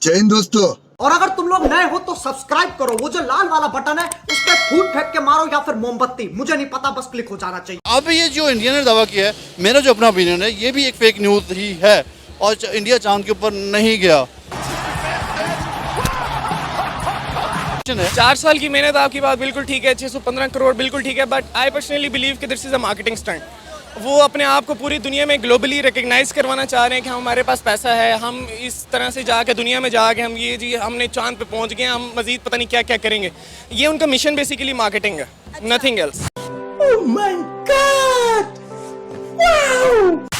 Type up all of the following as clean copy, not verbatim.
जय हिंद दोस्तों। और अगर तुम लोग नए हो तो सब्सक्राइब करो, वो जो लाल वाला बटन है उस पर फूट फेंक के मारो या फिर मोमबत्ती, मुझे नहीं पता, बस क्लिक हो जाना चाहिए। अब ये जो इंडिया ने दावा किया है, मेरा जो अपना ओपिनियन है, ये भी एक फेक न्यूज़ ही है और इंडिया चांद के ऊपर नहीं गया। 4 साल की मेहनत, आपकी बात बिल्कुल ठीक है, 615 करोड़ बिल्कुल ठीक है, बट आई पर्सनली बिलीव कि this is a marketing stunt. वो अपने आप को पूरी दुनिया में ग्लोबली रिकग्नाइज करवाना चाह रहे हैं कि हमारे पास पैसा है, हम इस तरह से जाके दुनिया में जाके हम ये जी हमने चांद पे पहुंच गए, हम मजीद पता नहीं क्या क्या करेंगे। ये उनका मिशन बेसिकली मार्केटिंग है, नथिंग एल्स।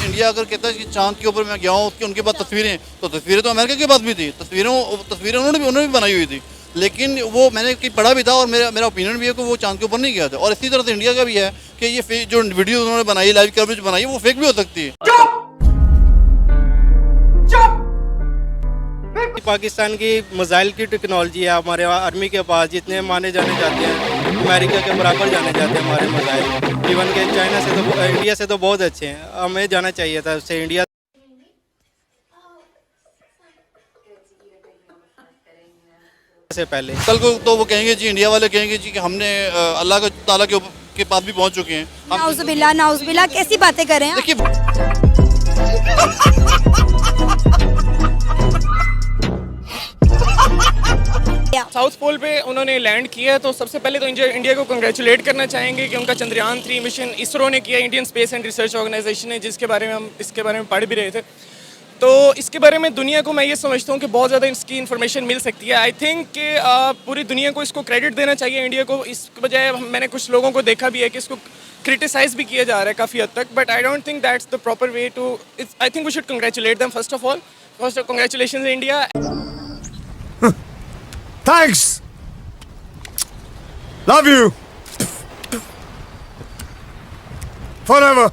इंडिया अगर कहता है कि चांद के ऊपर मैं गया हूँ, उनके पास तस्वीरें, तो तस्वीरें तो अमेरिका के पास भी थी, तस्वीरें उन्होंने भी बनाई हुई थी, लेकिन वो मैंने पढ़ा भी था और मेरा ओपिनियन भी है कि वो चांद के ऊपर नहीं गया था। और इसी तरह से इंडिया का भी है कि ये जो वीडियो उन्होंने बनाई, लाइव कवरेज बनाई, वो फेक भी हो सकती है। पाकिस्तान की मिसाइल की टेक्नोलॉजी है हमारे आर्मी के पास, जितने माने जाने जाते हैं अमेरिका के बराबर जाने जाते हैं हमारे मिसाइल। इवन के चाइना से तो, इंडिया से तो बहुत अच्छे हैं, हमें जाना चाहिए था उससे इंडिया से पहले। कल को तो वो कहेंगे जी, इंडिया वाले कहेंगे जी कि हमने अल्लाह ताला के पास भी पहुंच चुके हैं। नाउजुबिल्लाह कैसी बातें कर रहे हैं? देखिए साउथ पोल पे उन्होंने लैंड किया है, तो सबसे पहले तो इंडिया को कंग्रेचुलेट करना चाहेंगे कि उनका चंद्रयान 3 मिशन इसरो ने किया, Indian space and research organisation है, जिसके बारे में हम इसके बारे में पढ़ भी रहे थे। तो इसके बारे में दुनिया को मैं ये समझता हूँ कि बहुत ज़्यादा इसकी इन्फॉर्मेशन मिल सकती है। आई थिंक कि पूरी दुनिया को इसको क्रेडिट देना चाहिए, इंडिया को। इस बजाय मैंने कुछ लोगों को देखा भी है कि इसको क्रिटिसाइज भी किया जा रहा है काफ़ी हद तक, but I don't think that's the proper way to. I think we should congratulate them first of all. First congratulation India. Thanks, love you forever.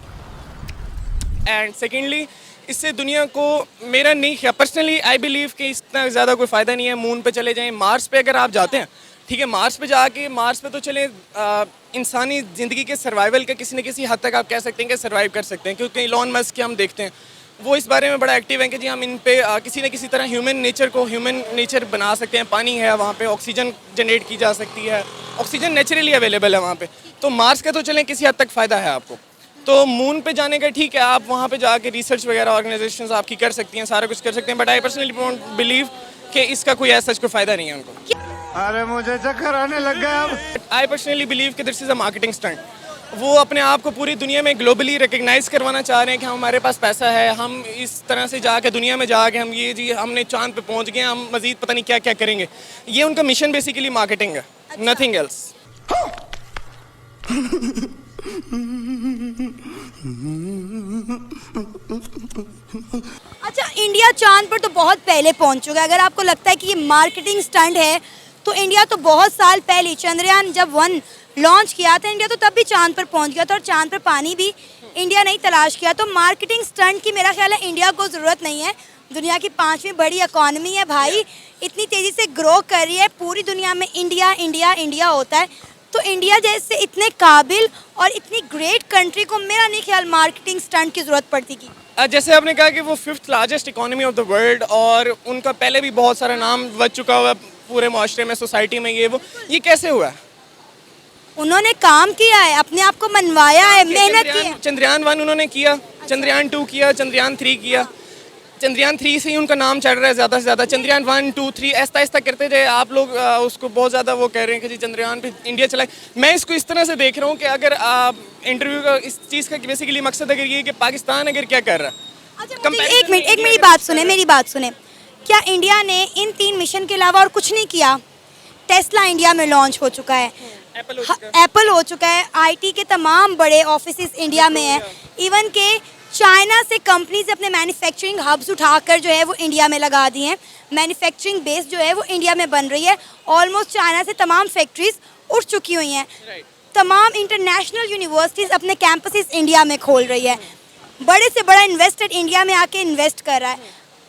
And secondly, इससे दुनिया को, मेरा नहीं है पर्सनली, आई बिलीव कि इतना ज़्यादा कोई फ़ायदा नहीं है। मून पे चले जाएं, मार्स पे अगर आप जाते हैं, ठीक है, मार्स पे जाके, मार्स पे तो चले इंसानी ज़िंदगी के सर्वाइवल का किसी न किसी हद तक आप कह सकते हैं कि सर्वाइव कर सकते हैं, क्योंकि इलॉन मस्क के हम देखते हैं, वो इस बारे में बड़ा एक्टिव है कि जी हम इन पे किसी न किसी तरह ह्यूमन नेचर बना सकते हैं। पानी है वहाँ पे, ऑक्सीजन जनरेट की जा सकती है, ऑक्सीजन नेचुरली अवेलेबल है वहाँ पे। तो मार्स का तो चलें किसी हद तक फ़ायदा है आपको। तो मून पे जाने का ठीक है, आप वहाँ पे जाके रिसर्च वगैरह ऑर्गेनाइजेशंस आपकी कर सकती हैं, सारा कुछ कर सकते हैं, but I personally don't believe कि इसका कोई ऐसा कोई फ़ायदा नहीं है उनको। अरे मुझे चक्कर आने लग गया अब। आई पर्सनली बिलीव कि this is a marketing stunt. वो अपने आप को पूरी दुनिया में ग्लोबली रिकग्नाइज करवाना चाह रहे हैं कि हमारे पास पैसा है, हम इस तरह से जाके दुनिया में जाके हम ये जी हमने चांद पे पहुंच गए, हम मजीद पता नहीं क्या क्या करेंगे। ये उनका मिशन बेसिकली मार्केटिंग है, नथिंग एल्स। अच्छा, इंडिया चांद पर तो बहुत पहले पहुंच चुका है। अगर आपको लगता है कि ये मार्केटिंग स्टंट है, तो इंडिया तो बहुत साल पहले, चंद्रयान जब 1 लॉन्च किया था, इंडिया तो तब भी चांद पर पहुंच गया था, और चांद पर पानी भी इंडिया नहीं तलाश किया। तो मार्केटिंग स्टंट की मेरा ख्याल है इंडिया को ज़रूरत नहीं है। दुनिया की 5वीं बड़ी इकॉनमी है भाई, इतनी तेज़ी से ग्रो कर रही है, पूरी दुनिया में इंडिया इंडिया इंडिया होता है। तो इंडिया जैसे इतने काबिल और इतनी ग्रेट कंट्री को मेरा नहीं ख्याल मार्केटिंग स्टंट की ज़रूरत पड़ती की। जैसे आपने कहा कि वो 5th largest economy of the world, और उनका पहले भी बहुत सारा नाम बच चुका हुआ है पूरे माशरे में, सोसाइटी में, ये कैसे हुआ है? उन्होंने काम किया है, अपने आप को मनवाया है, मेहनत की है। चंद्रयान 1 उन्होंने किया, चंद्रयान 2 किया, चंद्रयान 3 किया। चंद्रयान 3 से ही उनका नाम चढ़ रहा है ज़्यादा से ज़्यादा। चंद्रयान 1, 2, 3 ऐसा करते जाए, आप लोग उसको बहुत ज़्यादा वो कह रहे हैं कि जी चंद्रयान पे इंडिया चला। मैं इसको इस तरह से देख रहा हूँ कि अगर इंटरव्यू का इस चीज़ का बेसिकली मकसद अगर ये है कि पाकिस्तान अगर क्या कर रहा है। अच्छा, एक मिनट मेरी बात सुने। क्या इंडिया ने इन 3 मिशन के अलावा और कुछ नहीं किया? टेस्ला इंडिया में लॉन्च हो चुका है, एप्पल हो चुका है, आईटी के तमाम बड़े ऑफिसेस इंडिया में हैं, इवन के चाइना से कंपनीज अपने मैन्युफैक्चरिंग हब्स उठाकर जो है वो इंडिया में लगा दिए हैं। मैन्युफैक्चरिंग बेस जो है वो इंडिया में बन रही है। ऑलमोस्ट चाइना से तमाम फैक्ट्रीज उठ चुकी हुई हैं। तमाम इंटरनेशनल यूनिवर्सिटीज़ अपने कैंपसेस इंडिया में खोल रही है। बड़े से बड़ा इन्वेस्टर इंडिया में आके इन्वेस्ट कर रहा है।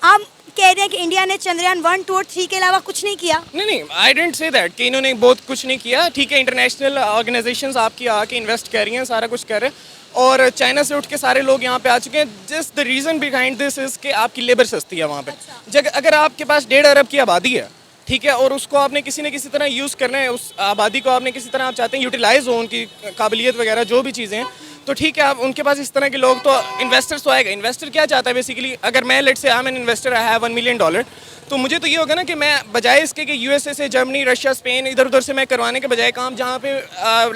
आप कह रहे हैं कि इंडिया ने चंद्रयान 1, 2 और 3 के अलावा कुछ नहीं किया। नहीं, आई डेंट से दैट कि इन्होंने बहुत कुछ नहीं किया। ठीक है, इंटरनेशनल ऑर्गेनाइजेशंस आपकी आके इन्वेस्ट कर रही हैं, सारा कुछ कर रहे हैं, और चाइना से उठ के सारे लोग यहाँ पे आ चुके हैं। Just the reason behind this is कि आपकी लेबर सस्ती है वहाँ पे। अगर आपके पास 1.5 अरब की आबादी है, ठीक है, और उसको आपने किसी न किसी तरह यूज़ करना है, उस आबादी को आपने किसी तरह आप चाहते हैं यूटिलाइज हो, उनकी काबिलियत वगैरह जो भी चीज़ें हैं, तो ठीक है, आप उनके पास इस तरह के लोग तो इन्वेस्टर्स तो आएगा। इन्वेस्टर क्या चाहता है बेसिकली, अगर मैं let's say I am an investor, I have $1 million, तो मुझे तो ये होगा ना कि मैं बजाय इसके कि यूएसए से, जर्मनी, रशिया, स्पेन, इधर उधर से मैं करवाने के बजाय काम जहाँ पे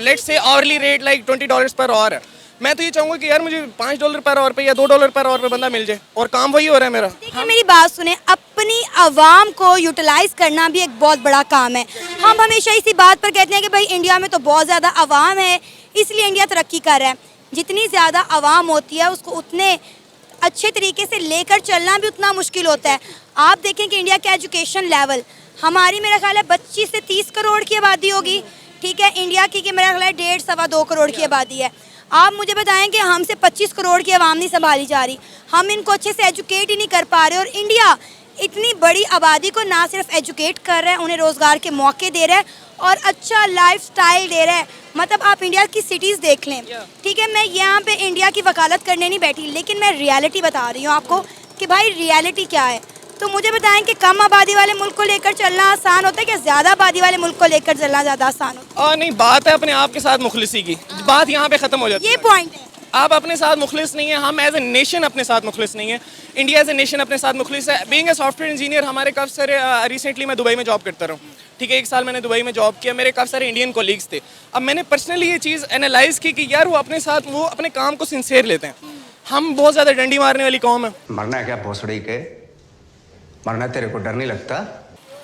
let's say hourly rate like $20 per hour है, मैं तो ये चाहूँगा कि यार मुझे $5 पर आवर पे या $2 पर आवर पे बंदा मिल जाए, और काम वही हो रहा है मेरा। देखिए मेरी बात सुने, अपनी आवाम को यूटिलाइज करना भी एक बहुत बड़ा काम है। हम हमेशा इसी बात पर कहते हैं कि भाई इंडिया में तो बहुत ज़्यादा आवाम है, इसलिए इंडिया तरक्की कर रहा है। जितनी ज़्यादा आवाम होती है उसको उतने अच्छे तरीके से लेकर चलना भी उतना मुश्किल होता है। आप देखें कि इंडिया का एजुकेशन लेवल, हमारी मेरा ख्याल है 25 से 30 करोड़ की आबादी होगी, ठीक है, इंडिया की मेरा ख्याल है 1.5 सवा 2 करोड़ की आबादी है। आप मुझे बताएं कि हमसे 25 करोड़ की आवाम नहीं संभाली जा रही, हम इनको अच्छे से एजुकेट ही नहीं कर पा रहे, और इंडिया इतनी बड़ी आबादी को ना सिर्फ एजुकेट कर रहा है, उन्हें रोज़गार के मौके दे रहा है और अच्छा लाइफस्टाइल दे रहा है। मतलब आप इंडिया की सिटीज़ देख लें, ठीक है, मैं यहाँ पे इंडिया की वकालत करने नहीं बैठी, लेकिन मैं रियलिटी बता रही हूँ आपको कि भाई रियलिटी क्या है। तो मुझे बताएं कि कम आबादी वाले मुल्क को लेकर चलना आसान होता है कि ज़्यादा आबादी वाले मुल्क को लेकर चलना ज़्यादा आसान होता है? नहीं, बात है अपने आप के साथ मुखलिसी की, बात यहाँ पे ख़त्म हो जाती है। ये पॉइंट है, आप अपने साथ मुखलिस नहीं है, हम एज ए नेशन अपने साथ मुखलिस नहीं है, इंडिया एज ए नेशन अपने साथ मुखलिस है। बीइंग ए सॉफ्टवेयर इंजीनियर, हमारे काफ़ी सारे रिसेंटली मैं दुबई में जॉब करता रहा हूँ, ठीक है, 1 साल मैंने दुबई में जॉब किया, मेरे काफ़ी सारे इंडियन कोलीग्स थे। अब मैंने पर्सनली ये चीज़ एनालाइज की कि यार वो अपने साथ वो अपने काम को सिंसियर लेते हैं। हम बहुत ज़्यादा डंडी मारने वाली कौम है। मरना है क्या भोसड़ी के, मरना तेरे को डर नहीं लगता?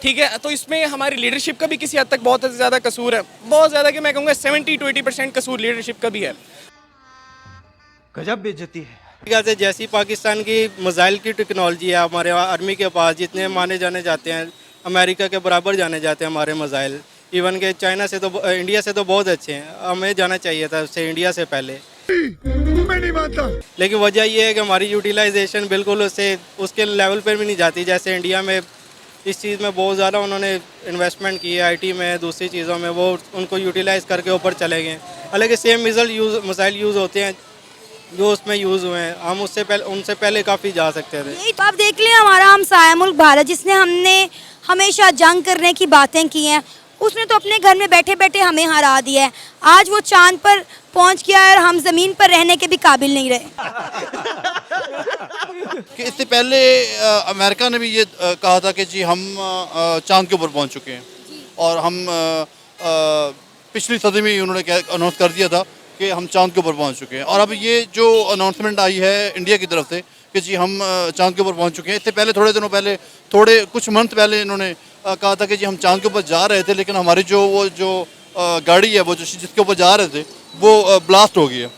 ठीक है, तो इसमें हमारी लीडरशिप का भी किसी हद तक बहुत ज़्यादा कसूर है, बहुत ज़्यादा, कि मैं कहूँगा 70 to 80% कसूर लीडरशिप का भी है। गजब बेइज्जती है। जैसे जैसी पाकिस्तान की मिसाइल की टेक्नोलॉजी है हमारे आर्मी के पास, जितने माने जाने जाते हैं, अमेरिका के बराबर जाने जाते हैं हमारे मिसाइल। इवन के चाइना से तो, इंडिया से तो बहुत अच्छे हैं, हमें जाना चाहिए था उससे, इंडिया से पहले। मैं नहीं मानता। लेकिन वजह ये है कि हमारी यूटिलाइजेशन बिल्कुल उसके लेवल पर भी नहीं जाती। जैसे इंडिया में इस चीज़ में बहुत ज़्यादा उन्होंने इन्वेस्टमेंट की है, आईटी में, दूसरी चीज़ों में, वो उनको यूटिलाइज़ करके ऊपर चले गए। हालांकि सेम मिसाइल यूज़ होते हैं जो उसमें यूज़ हुए हैं, हम उनसे पहले काफ़ी जा सकते थे। यही तो आप देख लें, हमारा हमसाया मुल्क भारत, जिसने हमने हमेशा जंग करने की बातें की हैं, उसने तो अपने घर में बैठे बैठे हमें हरा दिया है। आज वो चांद पर पहुंच गया और हम ज़मीन पर रहने के भी काबिल नहीं रहे। कि इससे पहले अमेरिका ने भी ये कहा था कि जी हम चांद के ऊपर पहुंच चुके हैं, और हम पिछली सदी में ही उन्होंने अनाउंस कर दिया था कि हम चांद के ऊपर पहुंच चुके हैं। और अब ये जो अनाउंसमेंट आई है इंडिया की तरफ से कि जी हम चांद के ऊपर पहुंच चुके हैं, इससे पहले थोड़े दिनों पहले, कुछ मंथ पहले इन्होंने कहा था कि जी हम चांद के ऊपर जा रहे थे, लेकिन हमारी जो गाड़ी है, वो जिसके ऊपर जा रहे थे, वो ब्लास्ट हो गई है।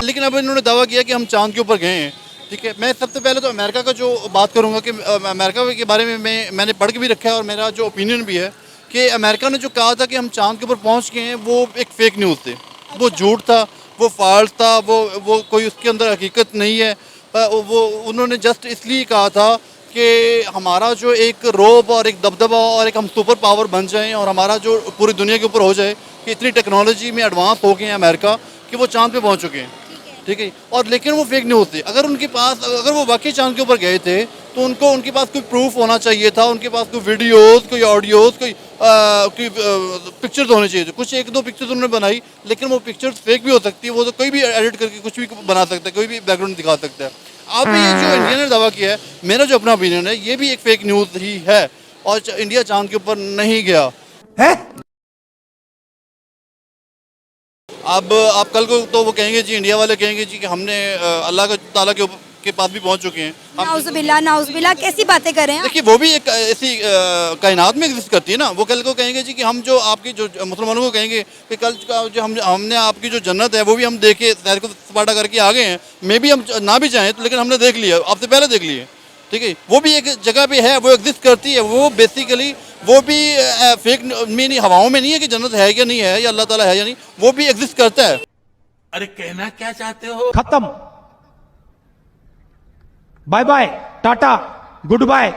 लेकिन अब इन्होंने दावा किया कि हम चांद के ऊपर गए हैं, ठीक है। मैं सबसे पहले तो अमेरिका का जो बात करूँगा कि अमेरिका के बारे में मैंने पढ़ के भी रखा है, और मेरा जो ओपिनियन भी है कि अमेरिका ने जो कहा था कि हम चांद के ऊपर पहुंच गए हैं, वो एक फेक न्यूज़ थे, वो झूठ था, वो फॉल्स था, वो कोई उसके अंदर हकीकत नहीं है। वो उन्होंने जस्ट इसलिए कहा था कि हमारा जो एक रोब और एक दबदबा और एक हम सुपर पावर बन जाएं, और हमारा जो पूरी दुनिया के ऊपर हो जाए कि इतनी टेक्नोलॉजी में एडवांस हो गए हैं अमेरिका कि वो चांद पे पहुंच चुके हैं, ठीक है। और लेकिन वो फेक न्यूज़ थी। अगर वो वाकई चांद के ऊपर गए थे तो उनके पास कोई प्रूफ होना चाहिए था, उनके पास कोई वीडियोस, कोई ऑडियोस, कोई पिक्चर्स होने चाहिए थे। कुछ 1-2 पिक्चर्स उन्होंने बनाई, लेकिन वो पिक्चर्स फेक भी हो सकती है, वो तो कोई भी एडिट करके कुछ भी बना सकता है, कोई भी बैकग्राउंड दिखा सकता है। अब ये जो इंडिया ने दावा किया है, मेरा जो अपना ओपिनियन है, ये भी एक फेक न्यूज़ ही है, और इंडिया चांद के ऊपर नहीं गया है। अब आप कल को तो वो कहेंगे जी, इंडिया वाले कहेंगे जी कि हमने अल्लाह ताला के पास भी पहुंच चुके हैं। नाउज़ुबिल्लाह, कैसी बातें कर रहे हैं? देखिए, वो भी एक ऐसी कायनात में एग्जिस्ट करती है ना। वो कल को कहेंगे जी कि हम जो आपकी जो मुसलमानों को कहेंगे कि कल जो हमने आपकी जो जन्नत है वो भी हम देखे, सैर को सपाटा करके आ गए हैं। मे भी हम ना भी चाहें तो, लेकिन हमने देख लिया, आपसे पहले देख लिए, ठीक है। वो भी एक जगह पे है, वो एग्जिस्ट करती है। वो बेसिकली वो भी फेक में नहीं, हवाओं में नहीं है कि जन्नत है या नहीं है, या अल्लाह ताला है या नहीं, वो भी एग्जिस्ट करता है। अरे कहना क्या चाहते हो? खत्म, bye bye, tata, good bye.